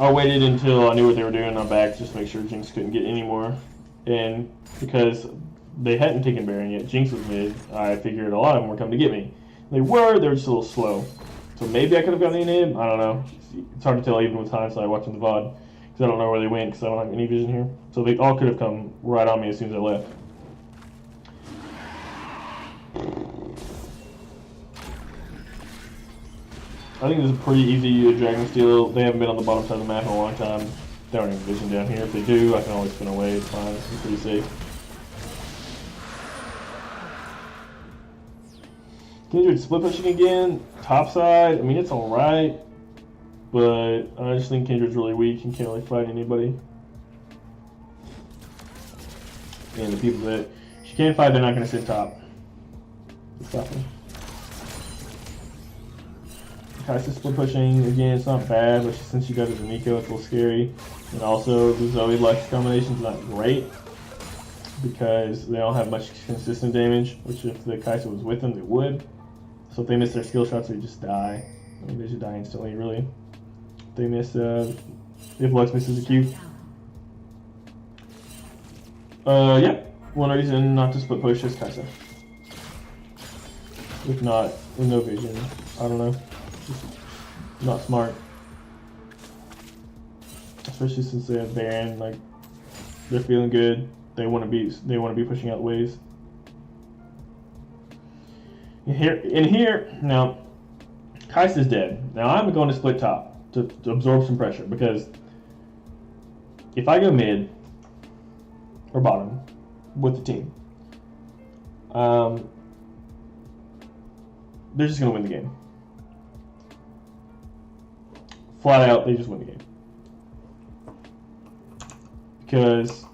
[SPEAKER 1] I waited until I knew what they were doing on back just to make sure Jinx couldn't get any more. And because they hadn't taken Baron yet, Jinx was mid, I figured a lot of them were coming to get me. They were just a little slow. So maybe I could have gotten the inhib, I don't know. It's hard to tell even with hindsight watching the VOD. Because I don't know where they went because I don't have any vision here. So they all could have come right on me as soon as I left. I think this is pretty easy Dragon Steel. They haven't been on the bottom side of the map in a long time. They don't even have vision down here. If they do, I can always spin away. It's fine. It's pretty safe. Kindred split pushing again. Top side. I mean, it's alright. But I just think Kindred's really weak and can't really fight anybody. And the people that she can fight, they're not going to sit top. Stop her. Kaisa split pushing again. It's not bad, but since she got it to Nico, it's a little scary. And also, the Zoe Lux combination's not great because they don't have much consistent damage. Which, if the Kaisa was with them, they would. So if they miss their skill shots, they just die. I mean, they should die instantly, really. They miss, if Lux misses a Q. Yeah. One reason not to split push is Kaisa. If not, with no vision, I don't know. Just not smart. Especially since they have Baron, like, they're feeling good. They want to be pushing out waves. In here, now, Kaisa's dead. Now I'm going to split top. To absorb some pressure, because if I go mid or bottom with the team, they're just going to win the game. Flat out, they just win the game. Because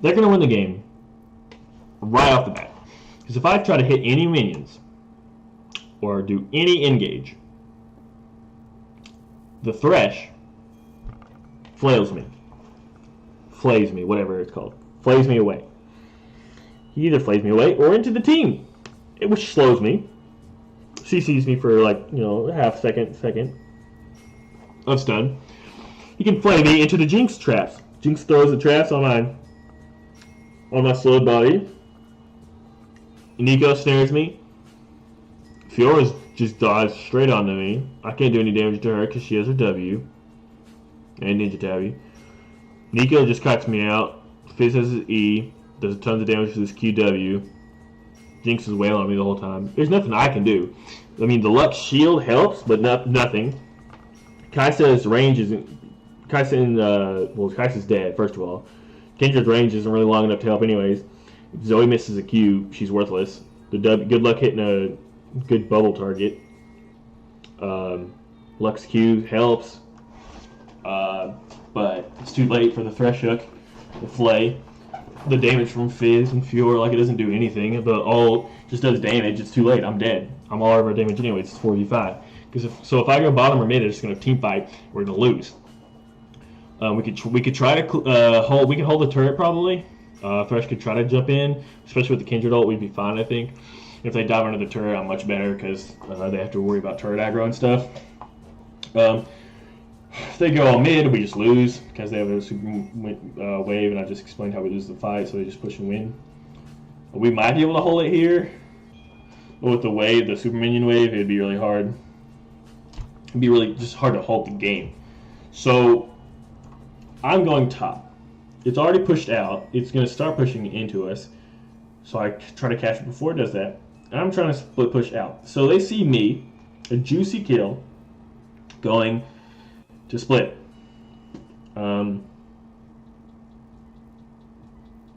[SPEAKER 1] they're going to win the game right off the bat. Because if I try to hit any minions or do any engage, the Thresh flails me. Flays me, whatever it's called. Flays me away. He either flays me away or into the team, which slows me. CCs me for like, half second of stun. He can flay me into the Jinx traps. Jinx throws the traps on my slowed body. Nico snares me. Fiora's just dives straight onto me. I can't do any damage to her because she has her W and Ninja Tabby. Nico just cuts me out. Fizz has his E. Does tons of damage to this QW. Jinx is wailing on me the whole time. There's nothing I can do. I mean, the Lux shield helps, but nothing. Kai'Sa's range isn't. Kai'Sa's dead, first of all. Kendra's range isn't really long enough to help, anyways. If Zoe misses a Q, she's worthless. Good luck hitting a good bubble target. Lux Q helps, but it's too late for the Thresh Hook, the Flay. The damage from Fizz and Fiora, like, it doesn't do anything. The ult just does damage. It's too late. I'm dead. I'm all over damage anyway. It's 4v5. If I go bottom or mid, it's just gonna team fight. We're gonna lose. We could try to hold. We can hold the turret probably. Thresh could try to jump in, especially with the Kindred ult. We'd be fine, I think. If they dive under the turret, I'm much better because they have to worry about turret aggro and stuff. If they go all mid, we just lose because they have a super wave, and I just explained how we lose the fight, so they just push and win. We might be able to hold it here, but with the wave, the super minion wave, it'd be really hard. It'd be really just hard to hold the game. So I'm going top. It's already pushed out. It's going to start pushing into us. So I try to catch it before it does that. And I'm trying to split push out. So they see me, a juicy kill, going to split.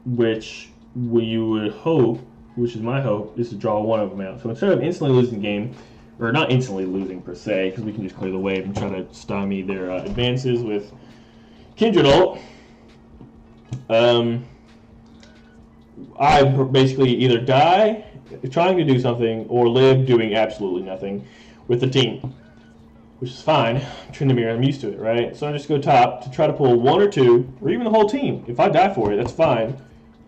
[SPEAKER 1] Which you would hope, which is my hope, is to draw one of them out. So instead of instantly losing the game, or not instantly losing per se, because we can just clear the wave and try to stymie their advances with Kindred ult, I basically either die trying to do something or live doing absolutely nothing with the team, which is fine. Tryndamere, I'm used to it, right? So I just go top to try to pull one or two, or even the whole team. If I die for it, that's fine.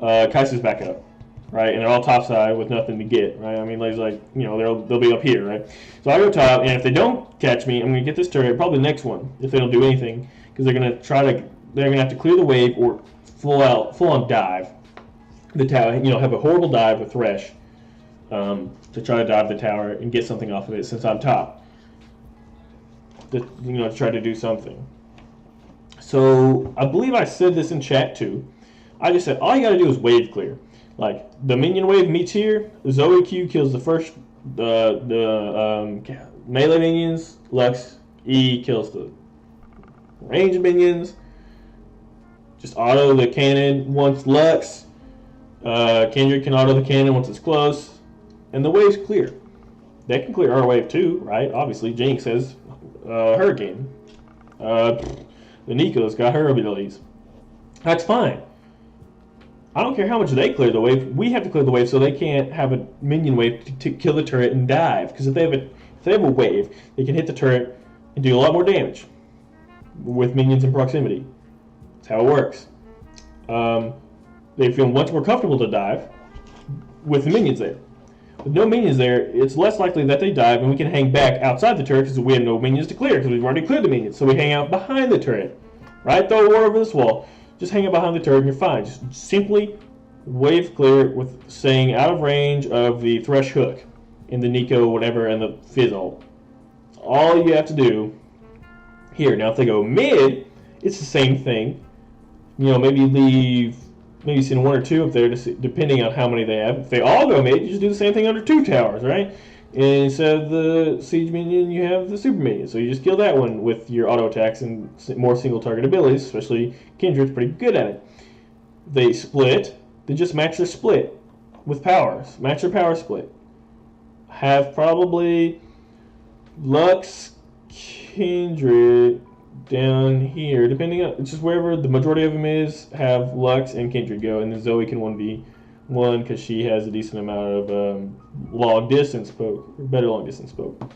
[SPEAKER 1] Kai'Sa's back up, right? And they're all topside with nothing to get, right? I mean, like, you know, they'll be up here, right? So I go top, and if they don't catch me, I'm gonna get this turret, probably the next one, if they don't do anything, because they're gonna have to clear the wave or full on dive the tower. You know, have a horrible dive with Thresh to try to dive the tower and get something off of it since I'm top. To try to do something. So I believe I said this in chat too. I just said all you gotta do is wave clear. Like the minion wave meets here, the Zoe Q kills the first melee minions, Lux E kills the range minions. Just auto the cannon once Lux. Kendrick can auto the cannon once it's close, and the wave's clear. They can clear our wave too, right? Obviously, Jinx has Hurricane. The Nico's got her abilities. That's fine. I don't care how much they clear the wave. We have to clear the wave so they can't have a minion wave to kill the turret and dive. Because if they have a wave, they can hit the turret and do a lot more damage with minions in proximity. That's how it works. They feel much more comfortable to dive with the minions there. With no minions there, it's less likely that they dive, and we can hang back outside the turret because we have no minions to clear because we've already cleared the minions. So we hang out behind the turret, right? Throw a war over this wall. Just hang out behind the turret and you're fine. Just simply wave clear with staying out of range of the Thresh Hook in the Nico whatever and the Fizz ult. All you have to do here. Now if they go mid, it's the same thing. You know, maybe send one or two up there, depending on how many they have. If they all go mid, you just do the same thing under two towers, right? And instead of the siege minion, you have the super minion. So you just kill that one with your auto attacks and more single target abilities, especially Kindred's pretty good at it. They split, then just match their split with powers. Match their power split. Have probably Lux, Kindred down here, depending on, it's just wherever the majority of them is, have Lux and Kindred go, and then Zoe can 1v1 because she has a decent amount of long distance poke, or better long distance poke.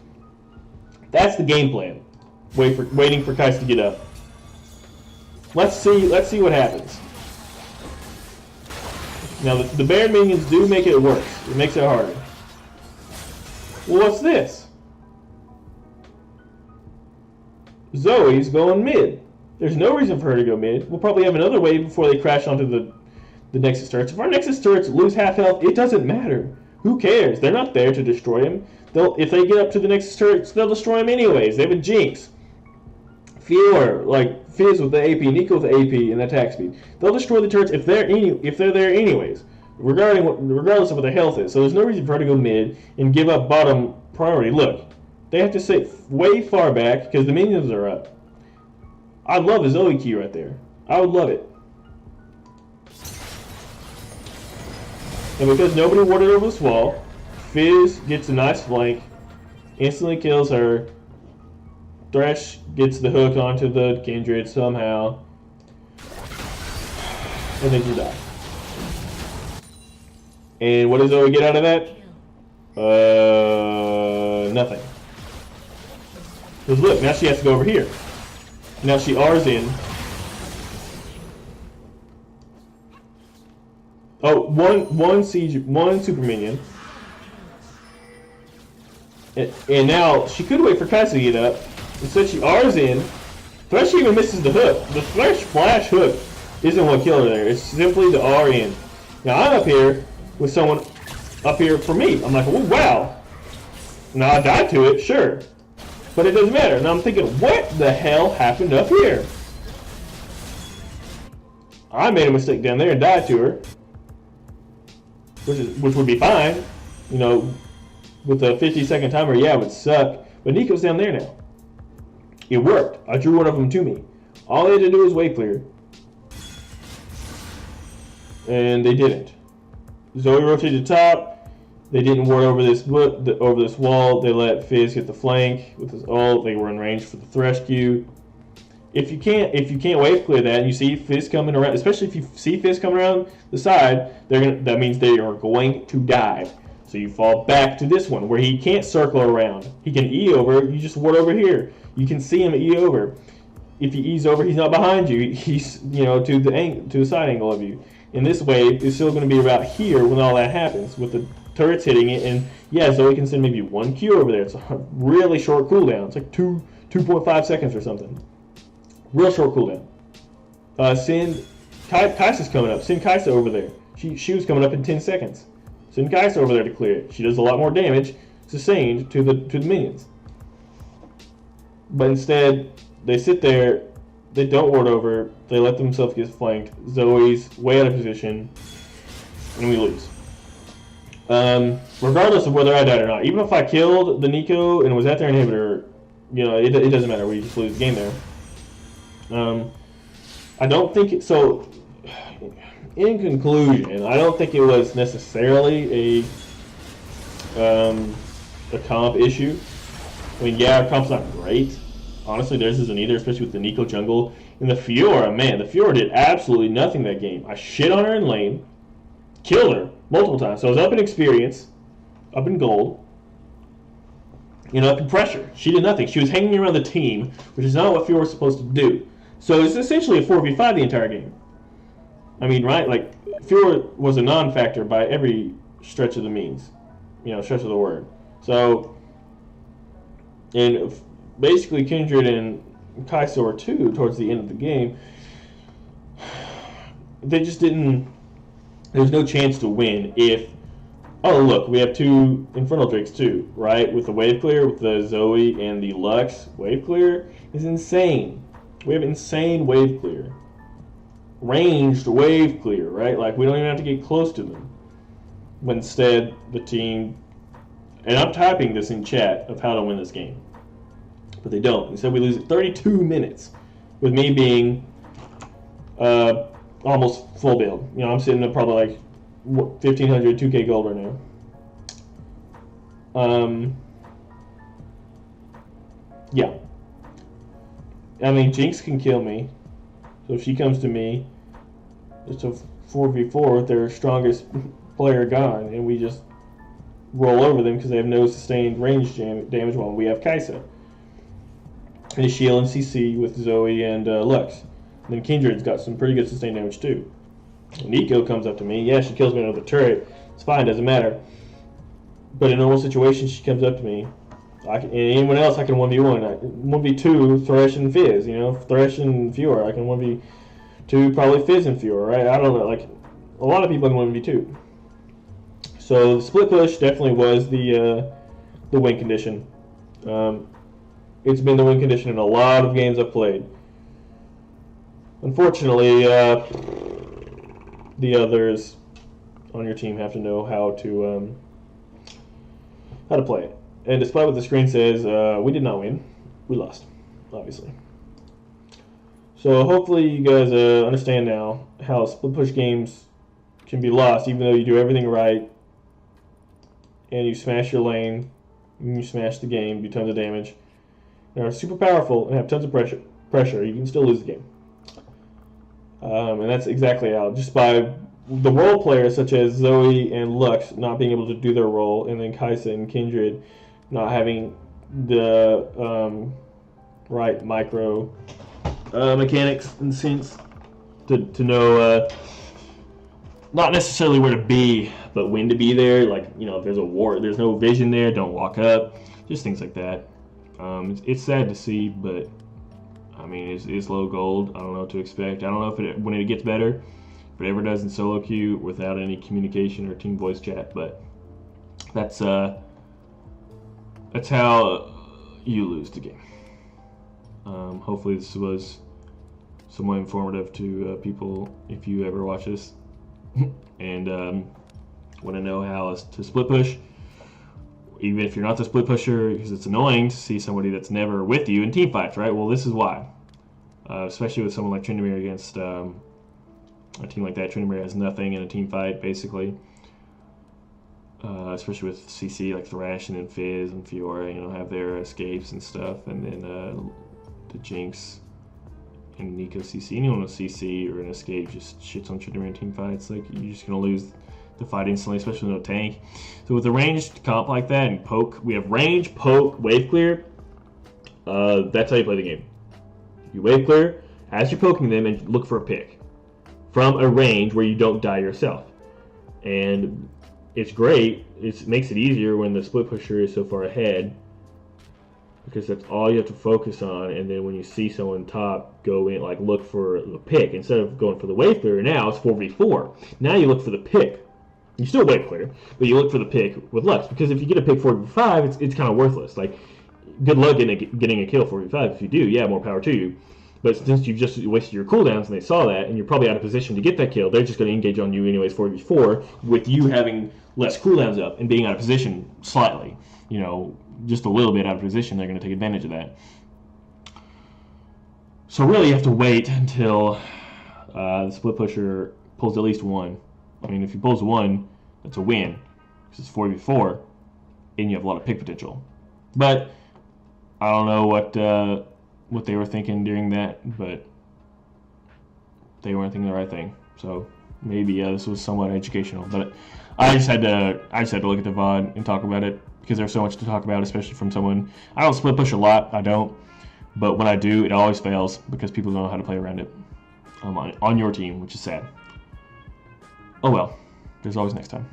[SPEAKER 1] That's the game plan. Waiting for Kai'Sa to get up. Let's see what happens. Now the Baron minions do make it worse. It makes it harder. Well, what's this? Zoe's going mid. There's no reason for her to go mid. We'll probably have another wave before they crash onto the Nexus turrets. If our Nexus turrets lose half health, it doesn't matter. Who cares? They're not there to destroy him. If they get up to the next turret, they'll destroy him anyways. They have a Jinx. Fiora, like Fizz with the AP, Nico with the AP and the attack speed. They'll destroy the turrets if they're there anyways, regardless of what their health is. So there's no reason for her to go mid and give up bottom priority. Look, they have to sit way far back because the minions are up. I'd love a Zoe key right there. I would love it. And because nobody warded over this wall, Fizz gets a nice flank, instantly kills her. Thresh gets the hook onto the Kindred somehow, and then you die. And what does Zoe get out of that? Nothing. Because look, now she has to go over here. Now she R's in. Oh, one super minion. And now she could wait for Kai'Sa to get up. Instead she R's in. Thresh even misses the hook. The Thresh flash hook isn't what killed her there. It's simply the R in. Now I'm up here with someone up here for me. I'm like, oh wow. Now I died to it, sure. But it doesn't matter. Now I'm thinking, what the hell happened up here? I made a mistake down there and died to her. Which would be fine. You know, with the 50-second timer, yeah, it would suck. But Nico's down there now. It worked. I drew one of them to me. All they had to do was wave clear. And they didn't. Zoe rotated top. They didn't ward over this wall. They let Fizz hit the flank with his ult. They were in range for the Thresh Q. If you can't wave clear that and you see Fizz coming around, especially if you see Fizz coming around the side, that means they are going to die. So you fall back to this one where he can't circle around. He can E over. You just ward over here. You can see him E over. If he E's over, he's not behind you. He's to the side angle of you. And this wave is still going to be about here when all that happens with the turrets hitting it. And yeah, Zoe can send maybe one Q over there. It's a really short cooldown. It's like 2.5 seconds or something. Real short cooldown. Send Kai'Sa's coming up. Send Kai'Sa over there. She was coming up in 10 seconds. Send Kai'Sa over there to clear it. She does a lot more damage sustained to the minions. But instead, they sit there. They don't ward over. They let themselves get flanked. Zoe's way out of position, and we lose. Regardless of whether I died or not, even if I killed the Nico and was at their inhibitor, it doesn't matter. We just lose the game there. I don't think it. So, in conclusion, I don't think it was necessarily a comp issue. I mean, yeah, our comp's not great. Honestly, theirs isn't either, especially with the Nico jungle. And the Fiora, man, the Fiora did absolutely nothing that game. I shit on her in lane, killed her multiple times. So I was up in experience, up in gold, up in pressure. She did nothing. She was hanging around the team, which is not what Fiora's supposed to do. So it's essentially a 4v5 the entire game. I mean, right? Like, Fiora was a non-factor by every stretch of the means. Stretch of the word. So, and basically Kindred and Kai'Sa were too towards the end of the game. They just didn't. There's no chance to win if. Oh look, we have two Infernal Drakes too, right? With the wave clear, with the Zoe and the Lux, wave clear is insane. We have insane wave clear, ranged wave clear, right? Like we don't even have to get close to them. But instead, the team, and I'm typing this in chat of how to win this game. But they don't. Instead, we lose at 32 minutes with me being almost full build. I'm sitting at probably like 1,500, 2K gold right now. Yeah. I mean, Jinx can kill me. So if she comes to me, it's a 4v4 with their strongest player gone, and we just roll over them because they have no sustained range damage while we have Kai'Sa. And a shield and CC with Zoe and Lux. And then Kindred's got some pretty good sustained damage too. And Nico comes up to me. Yeah, she kills me under the turret. It's fine, doesn't matter. But in normal situations, she comes up to me. And anyone else, I can 1v1. 1v2, Thresh and Fizz. Thresh and Fiora. I can 1v2, probably Fizz and Fiora, right? I don't know. Like, a lot of people can 1v2. So the split push definitely was the win condition. It's been the win condition in a lot of games I've played. Unfortunately, the others on your team have to know how to play it. And despite what the screen says, we did not win. We lost, obviously. So hopefully you guys understand now how split push games can be lost, even though you do everything right, and you smash your lane, and you smash the game, do tons of damage, and are super powerful and have tons of pressure. You can still lose the game. And that's exactly how, just by the role players such as Zoe and Lux not being able to do their role, and then Kaisa and Kindred not having the right micro mechanics and sense to know not necessarily where to be, but when to be there. Like, if there's a war, there's no vision there, don't walk up, just things like that. It's sad to see, but I mean, it's low gold. I don't know what to expect. I don't know if when it gets better, if it ever does in solo queue without any communication or team voice chat. But that's how you lose the game. Hopefully this was somewhat informative to people if you ever watch this and want to know how to split push, even if you're not the split pusher, because it's annoying to see somebody that's never with you in team fights, right? Well, this is why. Especially with someone like Tryndamere against a team like that. Tryndamere has nothing in a team fight, basically. Especially with CC, like Thrash and then Fizz and Fiora, have their escapes and stuff. And then the Jinx and Nico CC. Anyone with CC or an escape just shits on Tryndamere in team fights. Like, you're just going to lose the fight instantly, especially with no tank. So with a ranged comp like that and poke, we have range, poke, wave clear. That's how you play the game. You wave clear as you're poking them and look for a pick from a range where you don't die yourself. And it's great. It makes it easier when the split pusher is so far ahead, because that's all you have to focus on. And then when you see someone top, go in, like, look for the pick instead of going for the wave clear. Now it's 4v4. Now you look for the pick. You still wave clear, but you look for the pick with Lux, because if you get a pick 4v5, it's kind of worthless. Like, good luck getting a kill 4v5. If you do, yeah, more power to you. But since you've just wasted your cooldowns and they saw that, and you're probably out of position to get that kill, they're just going to engage on you anyways 4v4, with you having less cooldowns up and being out of position slightly. Just a little bit out of position, they're going to take advantage of that. So really you have to wait until the split pusher pulls at least one. I mean, if he pulls one, that's a win, because it's 4v4, and you have a lot of pick potential. But I don't know what they were thinking during that, but they weren't thinking the right thing. So maybe this was somewhat educational. But I just had to look at the VOD and talk about it, because there's so much to talk about, especially from someone. I don't split push a lot, I don't, but when I do, it always fails because people don't know how to play around it on your team, which is sad. Oh well, there's always next time.